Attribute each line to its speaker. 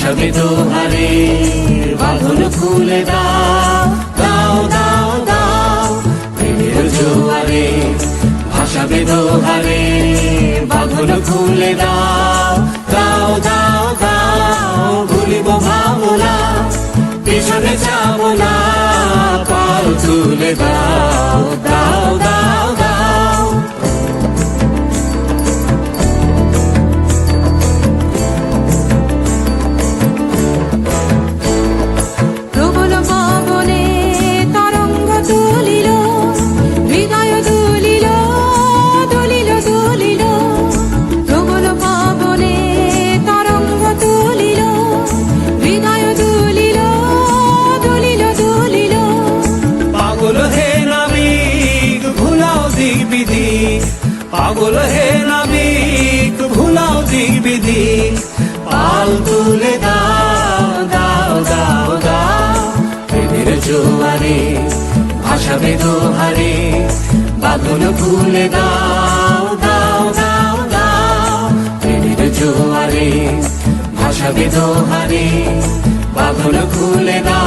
Speaker 1: ভাসাবে দোহারে, বাঁধন খুলে দাও, দাও দাও দাও প্রেমের জোয়ারে। ভাসাবে দোহারে, বাঁধন খুলে দাও, দাও দাও দাও ভুলিব ভাবনা, পিছনে যাব না, পাল তুলে দাও, দাও দাও দাও।
Speaker 2: প্রবল পবনে তরঙ্গ তুলিল, হৃদয় দুলিল, দুলিল দুলিল। প্রবল পবনে তরঙ্গ তুলিল, হৃদয় দুলিল, দুলিল দুলিল।
Speaker 1: পাগল হে নাবিক ভুলাও দিক বিদিক, পাগল হে নাবিক ভুলাও দিক বিদিক। পাল তুলে দাও, দাও দাও দাও প্রেমের জোয়ারে। ভাসাবে দোহারে, বাঁধন খুলে দাও, দাও দাও দাও প্রেমের জোয়ারে। ভাসাবে দোহারে, বাঁধন খুলে দাও।